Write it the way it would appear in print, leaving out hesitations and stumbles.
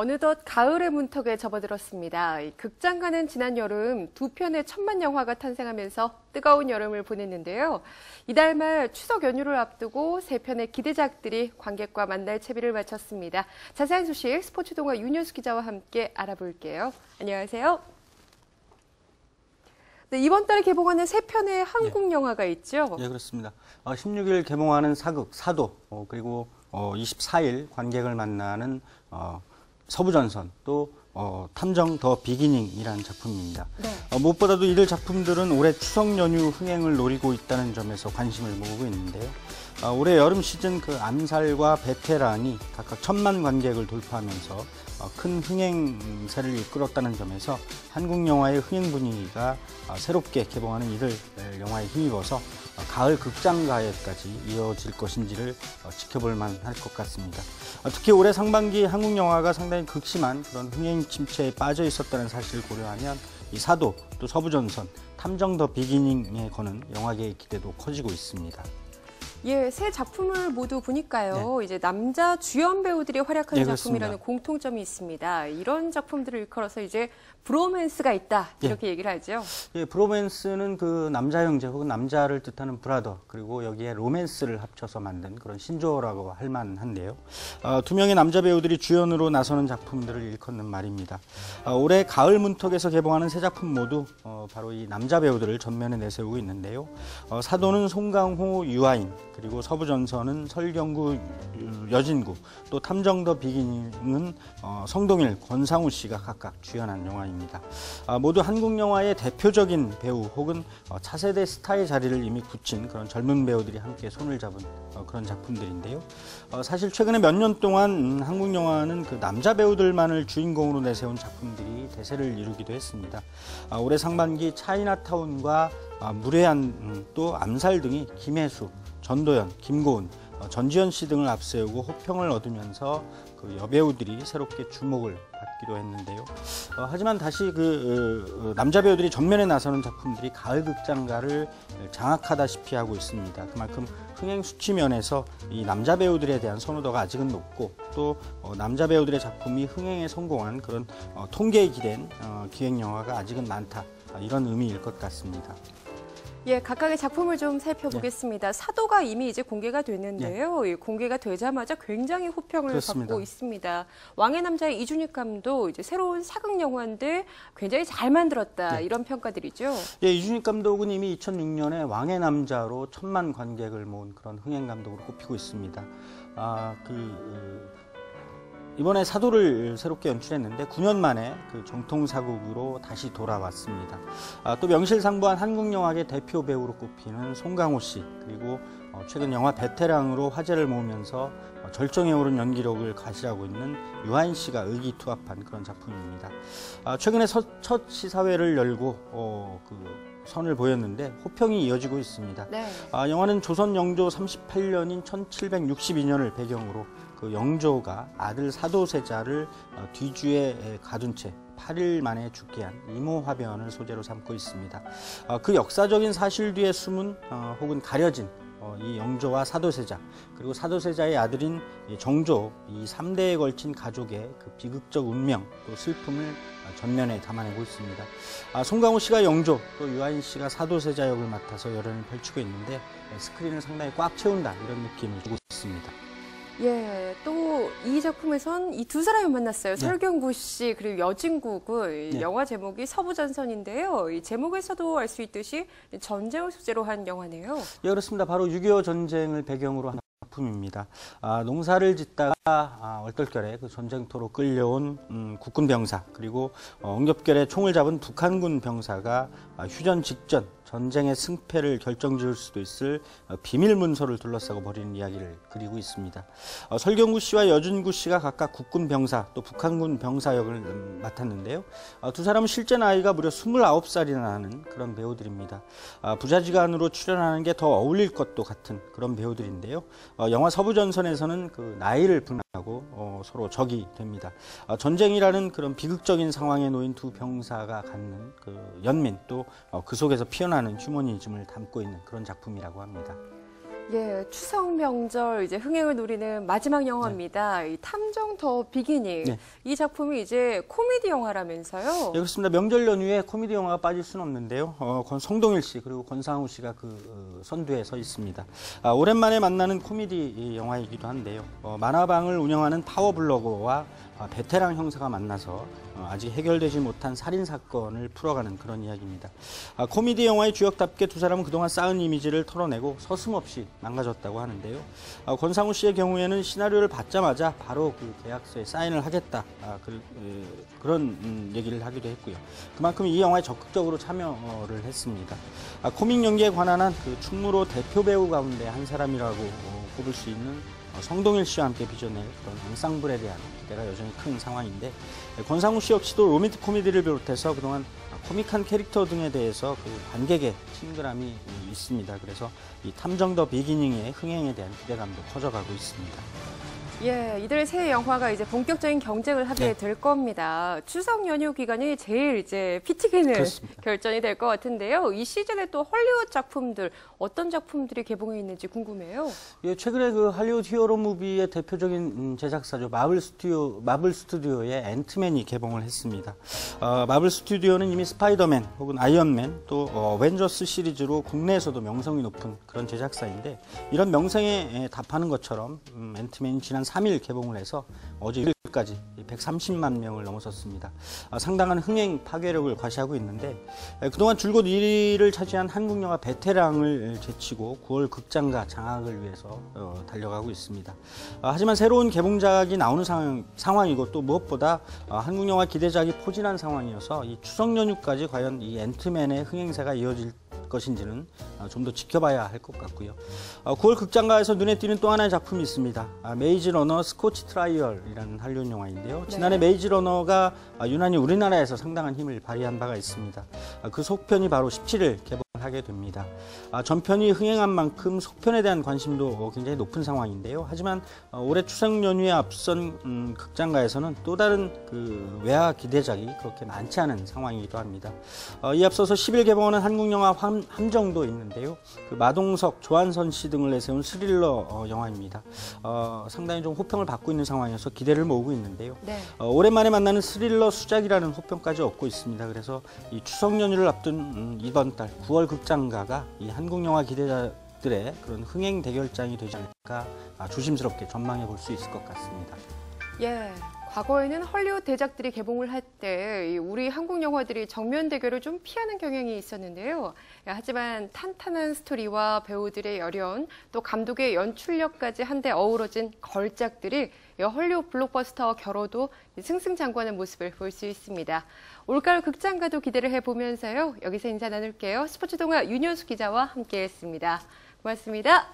어느덧 가을의 문턱에 접어들었습니다. 극장가는 지난 여름 두 편의 천만 영화가 탄생하면서 뜨거운 여름을 보냈는데요. 이달 말 추석 연휴를 앞두고 세 편의 기대작들이 관객과 만날 채비를 마쳤습니다. 자세한 소식 스포츠동화 윤효수 기자와 함께 알아볼게요. 안녕하세요. 네, 이번 달 개봉하는 세 편의 한국 영화가 있죠? 네, 그렇습니다. 16일 개봉하는 사극 사도, 그리고 24일 관객을 만나는 서부전선, 또 탐정 더 비기닝이라는 작품입니다. 네. 무엇보다도 이들 작품들은 올해 추석 연휴 흥행을 노리고 있다는 점에서 관심을 모으고 있는데요. 올해 여름 시즌 그 암살과 베테랑이 각각 1000만 관객을 돌파하면서 큰 흥행세를 이끌었다는 점에서 한국 영화의 흥행 분위기가 새롭게 개봉하는 이들 영화에 힘입어서 가을 극장가에까지 이어질 것인지를 지켜볼 만할 것 같습니다. 특히 올해 상반기 한국 영화가 상당히 극심한 그런 흥행 침체에 빠져 있었다는 사실을 고려하면 이 사도, 또 서부전선, 탐정 더 비기닝에 거는 영화계의 기대도 커지고 있습니다. 예, 새 작품을 모두 보니까요. 네. 이제 남자 주연 배우들이 활약하는 작품이라는 그렇습니다. 공통점이 있습니다. 이런 작품들을 일컬어서 이제 브로맨스가 있다 이렇게 얘기를 하죠. 예, 브로맨스는 그 남자 형제 혹은 남자를 뜻하는 브라더, 그리고 여기에 로맨스를 합쳐서 만든 그런 신조어라고 할 만한데요. 두 명의 남자 배우들이 주연으로 나서는 작품들을 일컫는 말입니다. 올해 가을 문턱에서 개봉하는 세 작품 모두 바로 이 남자 배우들을 전면에 내세우고 있는데요. 사도는 송강호, 유아인, 그리고 서부전선은 설경구, 여진구, 또 탐정 더 비기닝은 성동일, 권상우 씨가 각각 주연한 영화입니다. 모두 한국 영화의 대표적인 배우 혹은 차세대 스타의 자리를 이미 굳힌 그런 젊은 배우들이 함께 손을 잡은 그런 작품들인데요. 사실 최근에 몇 년 동안 한국 영화는 그 남자 배우들만을 주인공으로 내세운 작품들이 대세를 이루기도 했습니다. 올해 상반기 차이나타운과 무례한, 또 암살 등이 김혜수, 전도연, 김고은, 전지현 씨 등을 앞세우고 호평을 얻으면서 그 여배우들이 새롭게 주목을 받기도 했는데요. 하지만 다시 남자 배우들이 전면에 나서는 작품들이 가을 극장가를 장악하다시피 하고 있습니다. 그만큼 흥행 수치 면에서 이 남자 배우들에 대한 선호도가 아직은 높고, 또 남자 배우들의 작품이 흥행에 성공한 그런 통계에 기댄 기획 영화가 아직은 많다, 이런 의미일 것 같습니다. 예, 각각의 작품을 좀 살펴보겠습니다. 사도가 이미 이제 공개가 됐는데요. 공개가 되자마자 굉장히 호평을 그렇습니다. 받고 있습니다. 왕의 남자의 이준익 감독, 이제 새로운 사극 영화인데 굉장히 잘 만들었다, 이런 평가들이죠. 예, 이준익 감독은 이미 2006년에 왕의 남자로 1000만 관객을 모은 그런 흥행 감독으로 꼽히고 있습니다. 이번에 사도를 새롭게 연출했는데 9년 만에 그 정통사극으로 다시 돌아왔습니다. 또 명실상부한 한국 영화계 대표 배우로 꼽히는 송강호 씨, 그리고 최근 영화 베테랑으로 화제를 모으면서 절정에 오른 연기력을 과시하고 있는 유아인 씨가 의기투합한 그런 작품입니다. 최근에 첫 시사회를 열고 선을 보였는데 호평이 이어지고 있습니다. 네. 영화는 조선 영조 38년인 1762년을 배경으로 그 영조가 아들 사도세자를 뒤주에 가둔 채 8일 만에 죽게 한 이모화변을 소재로 삼고 있습니다. 그 역사적인 사실 뒤에 숨은 혹은 가려진 이 영조와 사도세자, 그리고 사도세자의 아들인 정조, 이 3대에 걸친 가족의 그 비극적 운명, 또 슬픔을 전면에 담아내고 있습니다. 송강호 씨가 영조, 또 유아인 씨가 사도세자 역을 맡아서 열연을 펼치고 있는데 스크린을 상당히 꽉 채운다, 이런 느낌을 주고 있습니다. 예, 또 이 작품에선 이 두 사람이 만났어요. 네. 설경구 씨 그리고 여진구 군. 네. 영화 제목이 서부전선인데요. 이 제목에서도 알 수 있듯이 전쟁을 소재로 한 영화네요. 예, 그렇습니다. 바로 6.25 전쟁을 배경으로 한 작품입니다. 농사를 짓다가 얼떨결에 그 전쟁터로 끌려온 국군 병사, 그리고 엉겹결에 총을 잡은 북한군 병사가 휴전 직전 전쟁의 승패를 결정지을 수도 있을 비밀 문서를 둘러싸고 벌이는 이야기를 그리고 있습니다. 설경구 씨와 여진구 씨가 각각 국군 병사, 또 북한군 병사 역을 맡았는데요. 두 사람은 실제 나이가 무려 29살이나 하는 그런 배우들입니다. 부자지간으로 출연하는 게 더 어울릴 것도 같은 그런 배우들인데요. 영화 서부전선에서는 그 나이를 분하고 서로 적이 됩니다. 전쟁이라는 그런 비극적인 상황에 놓인 두 병사가 갖는 그 연민, 또 그 속에서 피어나는 휴머니즘을 담고 있는 그런 작품이라고 합니다. 예, 추석 명절 이제 흥행을 노리는 마지막 영화입니다. 이 탐정 더 비기닝. 네. 이 작품이 이제 코미디 영화라면서요. 네, 그렇습니다. 명절 연휴에 코미디 영화가 빠질 수는 없는데요. 성동일 씨 그리고 권상우 씨가 그 선두에 서 있습니다. 오랜만에 만나는 코미디 영화이기도 한데요. 만화방을 운영하는 파워블로거와 베테랑 형사가 만나서 아직 해결되지 못한 살인 사건을 풀어가는 그런 이야기입니다. 코미디 영화의 주역답게 두 사람은 그동안 쌓은 이미지를 털어내고 서슴없이 망가졌다고 하는데요. 권상우 씨의 경우에는 시나리오를 받자마자 바로 그 계약서에 사인을 하겠다 그런 얘기를 하기도 했고요. 그만큼 이 영화에 적극적으로 참여를 했습니다. 코믹 연기에 관한 한 그 충무로 대표 배우 가운데 한 사람이라고 꼽을 수 있는 성동일 씨와 함께 빚어낼 그런 앙상블에 대한 기대가 여전히 큰 상황인데, 권상우 씨 역시도 로맨틱 코미디를 비롯해서 그동안 코믹한 캐릭터 등에 대해서 그 관객의 친근함이 있습니다. 그래서 이 탐정 더 비기닝의 흥행에 대한 기대감도 커져가고 있습니다. 예, 이들 새 영화가 이제 본격적인 경쟁을 하게 네. 될 겁니다. 추석 연휴 기간이 제일 이제 피 튀기는 그렇습니다. 결전이 될 것 같은데요. 이 시즌에 또 헐리우드 작품들, 어떤 작품들이 개봉해 있는지 궁금해요. 예, 최근에 그 할리우드 히어로 무비의 대표적인 제작사죠. 마블 스튜디오의 앤트맨이 개봉을 했습니다. 마블 스튜디오는 이미 스파이더맨 혹은 아이언맨 또 어벤져스 시리즈로 국내에서도 명성이 높은 그런 제작사인데, 이런 명성에 답하는 것처럼 앤트맨이 지난 3일 개봉을 해서 어제 1일까지 130만 명을 넘어섰습니다. 상당한 흥행 파괴력을 과시하고 있는데, 그동안 줄곧 1위를 차지한 한국 영화 베테랑을 제치고 9월 극장가 장악을 위해서 달려가고 있습니다. 하지만 새로운 개봉작이 나오는 상황이고 또 무엇보다 한국 영화 기대작이 포진한 상황이어서 이 추석 연휴까지 과연 이 앤트맨의 흥행세가 이어질 것인지는 좀 더 지켜봐야 할 것 같고요. 9월 극장가에서 눈에 띄는 또 하나의 작품이 있습니다. 메이즈 러너 스코치 트라이얼이라는 할리우드 영화인데요. 지난해 메이즈 러너가 유난히 우리나라에서 상당한 힘을 발휘한 바가 있습니다. 그 속편이 바로 17일 개봉하게 됩니다. 전편이 흥행한 만큼 속편에 대한 관심도 굉장히 높은 상황인데요. 하지만 올해 추석 연휴에 앞선 극장가에서는 또 다른 그 외화 기대작이 그렇게 많지 않은 상황이기도 합니다. 이 앞서서 10일 개봉하는 한국 영화 함정도 있는데요. 그 마동석, 조한선 씨 등을 내세운 스릴러 영화입니다. 상당히 좀 호평을 받고 있는 상황이어서 기대를 모으고 있는데요. 네. 오랜만에 만나는 스릴러 수작이라는 호평까지 얻고 있습니다. 그래서 이 추석 연휴를 앞둔 이번 달 9월 극장가가 이 한국 영화 기대자들의 그런 흥행 대결장이 되지 않을까 조심스럽게 전망해 볼 수 있을 것 같습니다. 예. 과거에는 헐리우드 대작들이 개봉을 할 때 우리 한국 영화들이 정면 대결을 좀 피하는 경향이 있었는데요. 하지만 탄탄한 스토리와 배우들의 열연, 또 감독의 연출력까지 한데 어우러진 걸작들이 헐리우드 블록버스터와 겨뤄도 승승장구하는 모습을 볼 수 있습니다. 올가을 극장가도 기대를 해보면서요. 여기서 인사 나눌게요. 스포츠 동아 윤현수 기자와 함께했습니다. 고맙습니다.